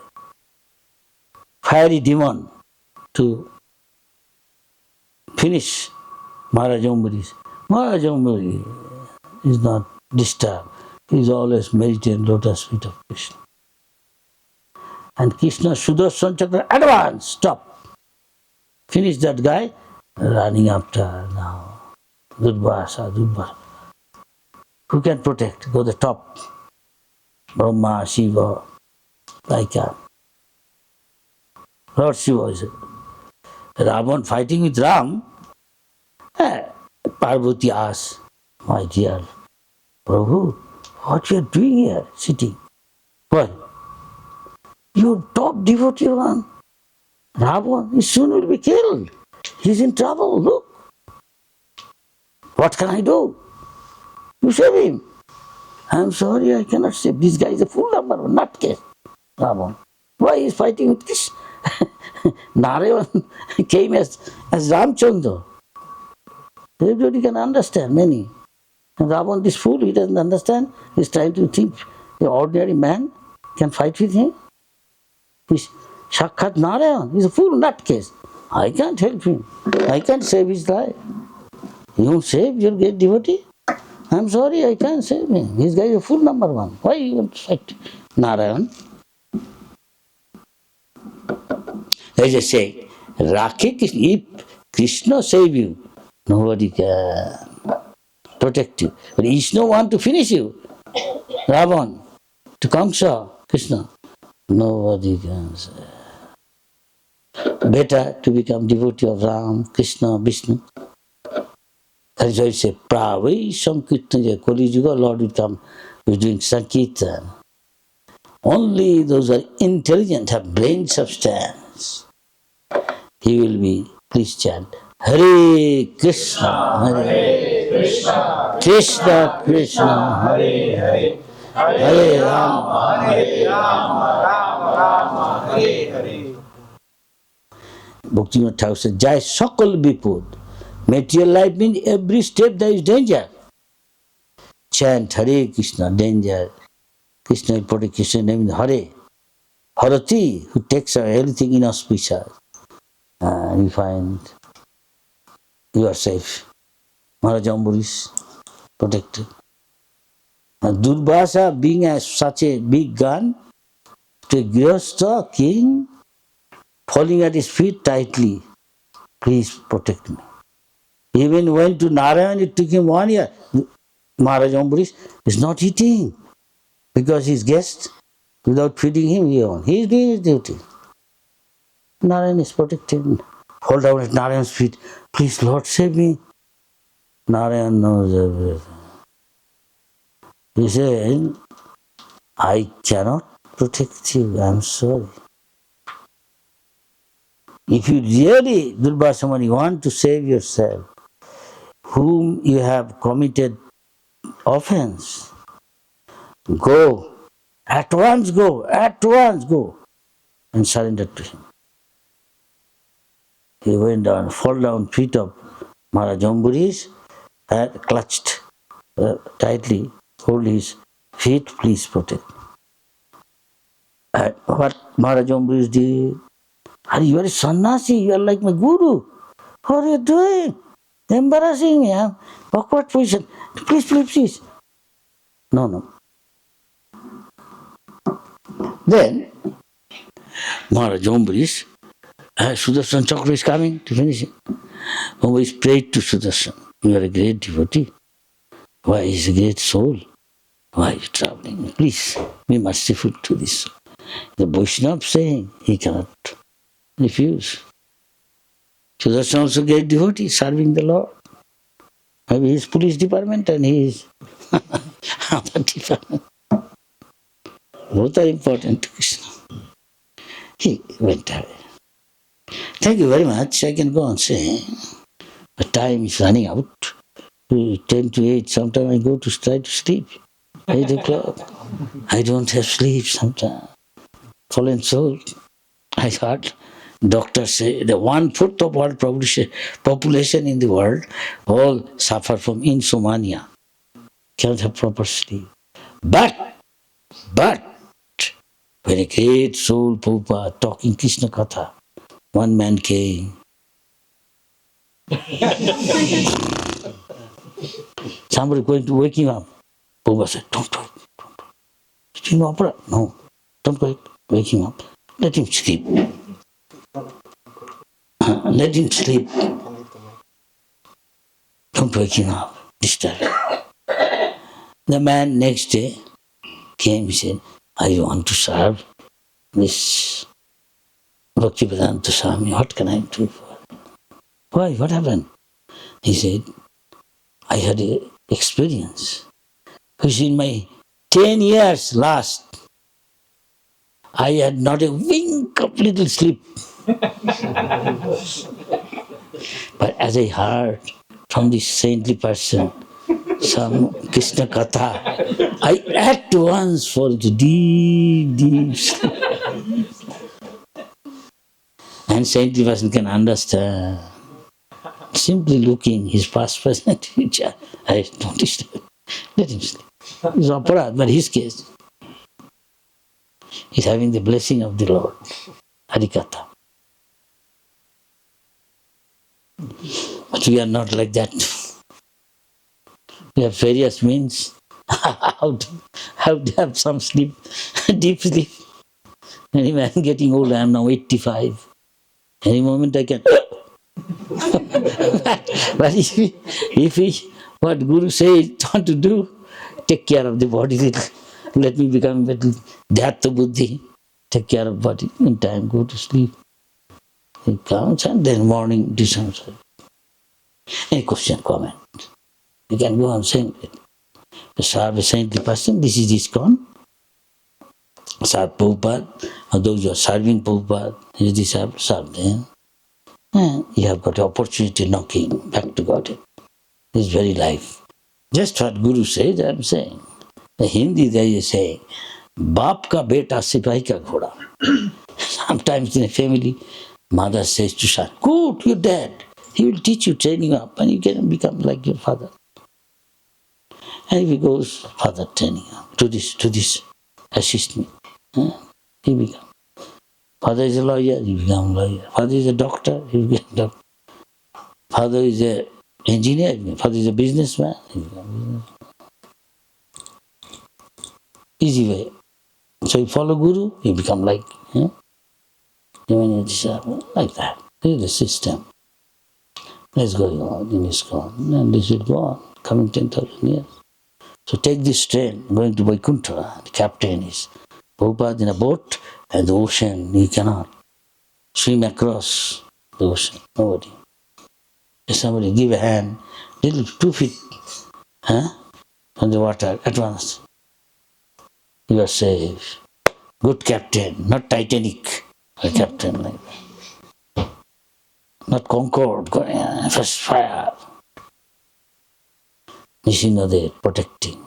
fiery demon to finish Maharaj Ambrish. Maharaj Ambrish is not disturbed. He is always meditating lotus feet of Krishna. And Krishna Sudarshan Chakra at once stop. Finish that guy, running after now. Durvasa. Who can protect? Go the top. Brahma, Shiva, like that. Lord Shiva is Ravan fighting with Ram. Parvati asks, my dear Prabhu, what you are doing here, sitting? Why? Your top devotee one, Ravan, he soon will be killed. He's in trouble, look. What can I do? You save him. I'm sorry, I cannot save. This guy is a fool number one, nutcase. Ravan. Why he is fighting with Krishna? Narayan came as Ramchandra. Everybody can understand, many. And Ravan, this fool, he doesn't understand. He's trying to think the ordinary man can fight with him. He's Shakhat Narayan. He's a fool, nutcase. I can't help him. I can't save his life. You won't save your great devotee? I'm sorry, I can't save him. This guy is a fool number one. Why you want to fight Narayan? As I say, Rakhe Krishna, if Krishna save you, nobody can protect you. But Krishna want to finish you. Ravan, to Kamsa, Krishna, nobody can save. Better to become devotee of Ram, Krishna, Vishnu. That is why I say, Pravai Sankirtan, Kali Yuga, Lord will come, is doing Sankirtan. Only those who are intelligent, have brain substance. He will be, please chant, Hare Krishna, Hare Krishna, Krishna Krishna, Hare Hare, Hare Rama, Hare Rama, Rama Rama, Hare Hare. Bhaktivinoda Thakur says, Jai Sakal Vipud. Material life means every step there is danger. Chant Hare Krishna, danger. Krishna will protect Krishna name is Hare. Harati, who takes everything inauspicious. You find you are safe. Maharaj is protected. Durvasa, being such a big gun, to a Grihastha king, falling at his feet tightly, please protect me. Even went to Narayan, it took him 1 year. Maharaj is not eating because his guest, without feeding him, he is doing his duty. Narayan is protected. Fall down at Narayan's feet. Please, Lord, save me. Narayan knows everything. He said, I cannot protect you. I am sorry. If you really, Durvasamani, want to save yourself, whom you have committed offense, go. At once go and surrender to him. He went down, fall down feet of Maharaj Ambarish and clutched tightly, hold his feet, please protect me. And what Maharaj Ambarish did, you are a sannyasi, you are like my guru. What are you doing? Embarrassing me, awkward position. Please. No. Then Maharaj Ambarish, Sudarshan Chakra is coming to finish it. Ambarish prayed to Sudarshan, you are a great devotee. Why, he is a great soul. Why are you traveling? Please be merciful to this soul. The Vaishnava saying he cannot refuse. Sudarshan also great devotee, serving the Lord. Maybe he is police department and he is other department. Both are important to Krishna. He went away. Thank you very much. I can go on saying. But time is running out. 10 to 8, sometimes I go to try to sleep. 8 o'clock. I don't have sleep sometimes. Fallen soul. I heard doctors say the 1/4 of world population in the world all suffer from insomnia. Cannot have proper sleep. But when a great soul Prabhupada talking Krishna Katha, one man came. Somebody going to wake him up. Prabhupada said, don't wake. Did you know opera? No. Don't wake him up. Let him sleep. Let him sleep. Don't wake him up. Disturb him. The man next day came, he said, I want to serve this Bhaktivedanta Swami. What can I do for him? Why? What happened? He said, I had an experience. Because in my 10 years last, I had not a wink of little sleep. But as I heard from this saintly person, some Krishna Katha, I at once fall into deep sleep. And saintly person can understand. Simply looking his past, present, future. I noticed it. Let him sleep. It's aparad, but his case. He's having the blessing of the Lord. Harikatha. But we are not like that. We have various means how to have some sleep, deep sleep. Any man getting old, I am now 85. Any moment I can. But what Guru says, want to do, take care of the body little. Let me become little dhyata buddhi. Take care of body. In time, go to sleep. He comes and then morning do something. Any question, comment? You can go on saying it. The serve a saintly person, this is ISKCON. Serve Prabhupada, or those who are serving Prabhupada, his disciples, serve them. And you have got opportunity knocking back to God. This very life. Just what Guru says, I am saying. The Hindi there is saying, Baap ka beta sipahi ka ghoda. Sometimes in a family, mother says to son, good, you're dead. He will teach you, train you up, and you can become like your father. And he goes, father training up, to this, assist me. He becomes. Father is a lawyer, he becomes lawyer. Father is a doctor, he becomes doctor. Father is an engineer, father is a businessman, he becomes businessman. Easy way. So you follow Guru, you become like disciple, like that. This is the system. Let's go on in ISKCON, and this will go on, coming 10,000 years. So take this train, going to Vaikuntha, the captain is Prabhupada in a boat, and the ocean, you cannot swim across the ocean, nobody. If somebody give a hand, little 2 feet from the water at once, you are safe. Good captain, not Titanic, a captain like that. Not Concorde, first fire. Nishinade protecting.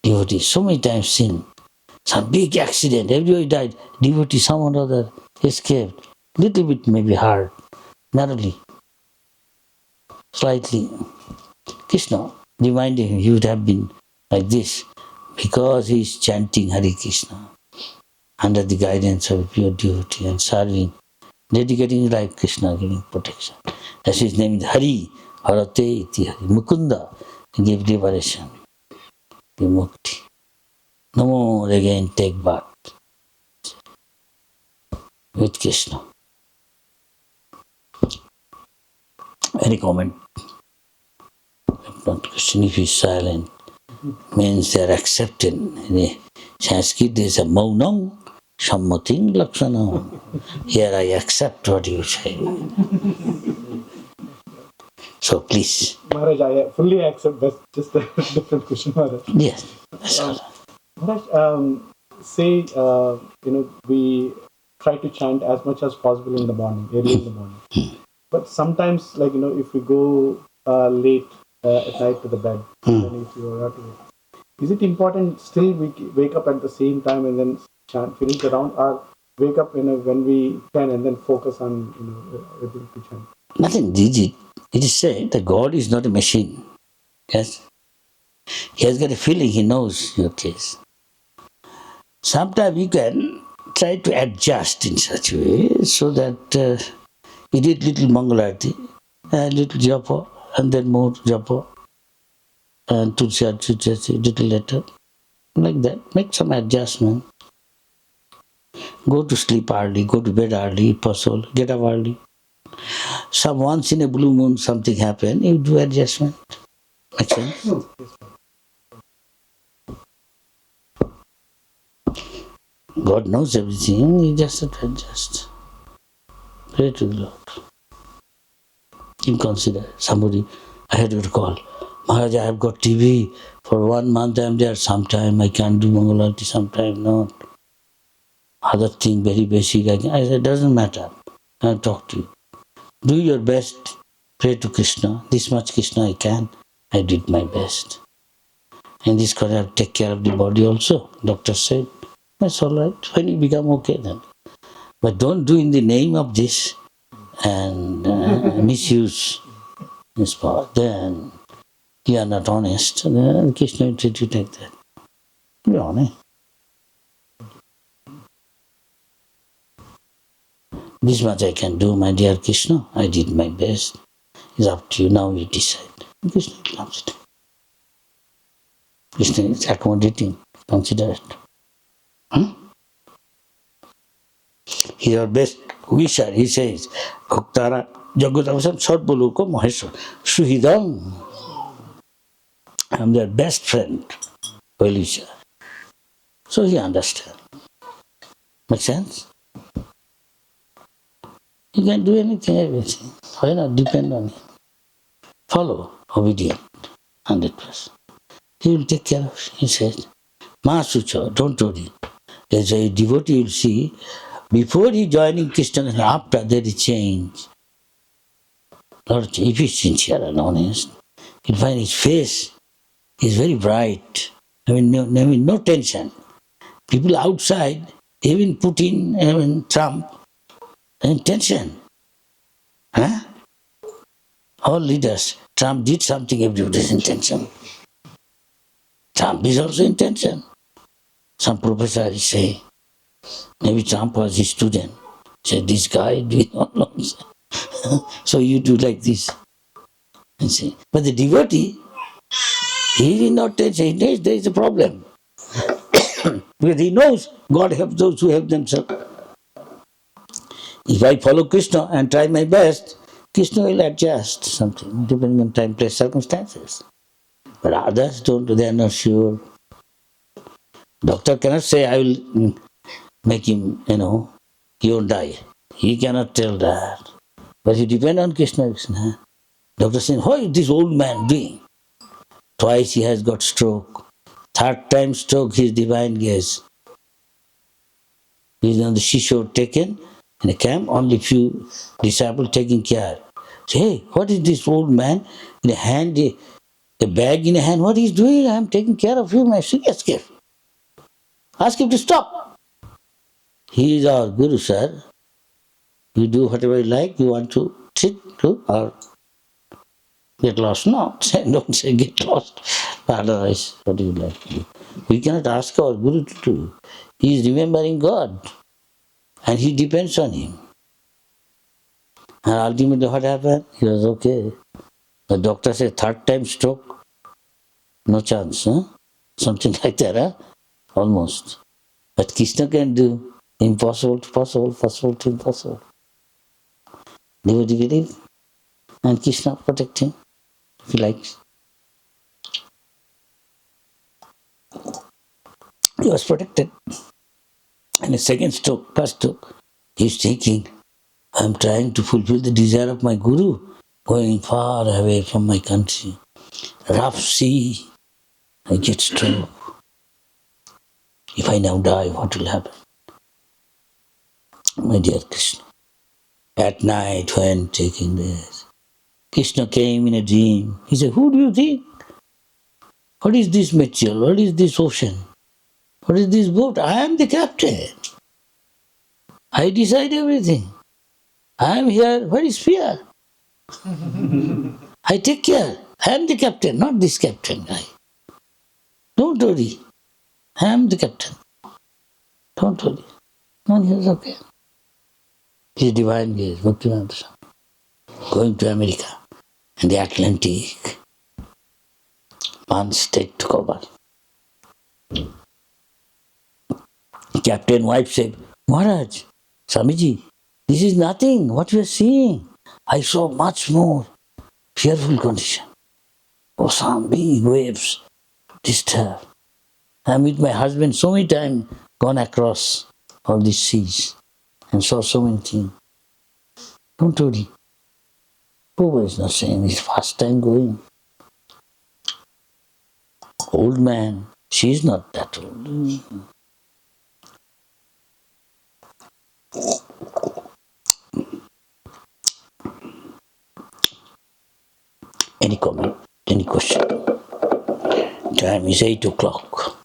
Devotee, so many times seen. Some big accident, everybody died. Devotee, someone or other escaped. Little bit maybe hard, narrowly, slightly. Krishna reminding him he would have been like this because he is chanting Hare Krishna under the guidance of a pure devotee and serving, dedicating his life Krishna, giving protection. That's his name is Hari, Harate iti Hari. Mukunda, he gave liberation, the mukti. No more again take bath with Krishna. Any comment? If not Krishna, if he is silent, means they are accepted. In Sanskrit there is a maunam sammating lakshanam. Here I accept what you say. So please. Maharaj, I fully accept. That's just a different question, Maharaj. Yes, that's all. Maharaj, say, we try to chant as much as possible in the morning, early in the morning. But sometimes, if we go late at night to the bed, then if you are to, is it important still we wake up at the same time and then chant, finish the round, or wake up when we can and then focus on ability to chant? Nothing rigid. It is said that God is not a machine. Yes? He has got a feeling, he knows your case. Sometimes you can try to adjust in such a way so that you did little Mangalarti, and little japa, and then more japa, and tulsi little later. Like that. Make some adjustment. Go to sleep early, go to bed early if possible, get up early. Some once in a blue moon something happen, you do adjustment. Make sense? God knows everything, you just have to adjust. Pray to the Lord. You consider somebody, I had to call, Maharaj, I have got TV. For 1 month I am there, sometime I can do Mangalarti, sometime not. Other thing, very basic, I said, doesn't matter. I'll talk to you. Do your best, pray to Krishna. This much Krishna I can. I did my best. And this can I take care of the body also. Doctor said, that's all right. When you become okay then. But don't do in the name of this and misuse this power. Then you are not honest. Then Krishna will treat you like that. Be honest. This much I can do, my dear Krishna. I did my best. It's up to you. Now you decide. Krishna loves it. Krishna is accommodating, considerate. He is our best wisher. He says, Bhaktara Jagatavasam Sarvaloka Maheshwar Suhidam. I am their best friend, well-wisher. So he understands. Make sense? You can do anything, everything. Why not depend on him? Follow, obedient, 100%. He will take care of it. He said, Mahasucha, don't worry. As a devotee, you will see, before he joining Krishna and after there is change. Lord, if he is sincere and honest, you'll find his face is very bright. No tension. People outside, even Putin, even Trump, in tension. Huh? All leaders, Trump did something, everybody is in tension. Trump is also in tension. Some professor is saying, maybe Trump was his student. Said, this guy doing all nonsense. So you do like this. And see. But the devotee, he is not tension. He knows there is a problem. Because he knows God helps those who help themselves. If I follow Krishna and try my best, Krishna will adjust something, depending on time, place, circumstances. But others don't, they are not sure. Doctor cannot say, I will make him, he won't die. He cannot tell that. But you depend on Krishna. Doctor says, what is this old man doing? Twice he has got stroke. Third time stroke, his divine gaze. He is on the seashore taken in a camp, only few disciples taking care. Say, hey, what is this old man in a hand, a bag in a hand? What is he doing? I am taking care of him. I say, escape. Ask him to stop. He is our Guru, sir. You do whatever you like. You want to sit, do, or get lost. No, don't say get lost. Otherwise, what do you like to do? We cannot ask our Guru to do. He is remembering God. And he depends on him. And ultimately what happened? He was okay. The doctor said, third time stroke, no chance. Huh? Something like that, huh? Almost. But Krishna can do impossible to possible, possible to impossible. Devotee believe, and Krishna protect him, if he likes. He was protected. And the second stroke, first stroke, he's thinking, I'm trying to fulfill the desire of my Guru, going far away from my country. Rough sea, I get stroke. If I now die, what will happen? My dear Krishna, at night when taking this, Krishna came in a dream. He said, who do you think? What is this material? What is this ocean? What is this boat? I am the captain. I decide everything. I am here. What is fear? I take care. I am the captain, not this captain guy. Don't worry. I am the captain. Don't worry. And he was okay. His divine gaze, Bhaktivedanta Swami, going to America and the Atlantic, one state to cover. Captain wife said, Maharaj, Swamiji, this is nothing, what you are seeing. I saw much more fearful condition. Ocean, big waves, disturb. I am with my husband so many times gone across all these seas and saw so many things. Don't worry. Prabhupada is not saying it's first time going. Old man, she is not that old. Any comment? Any question? Time is 8 o'clock.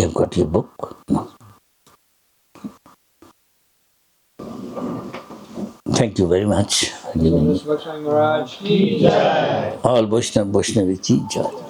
You have got your book? No. Thank you very much for giving me. Swami Maharaj ki jai. All Vaishnav Vaishnavi ki jai.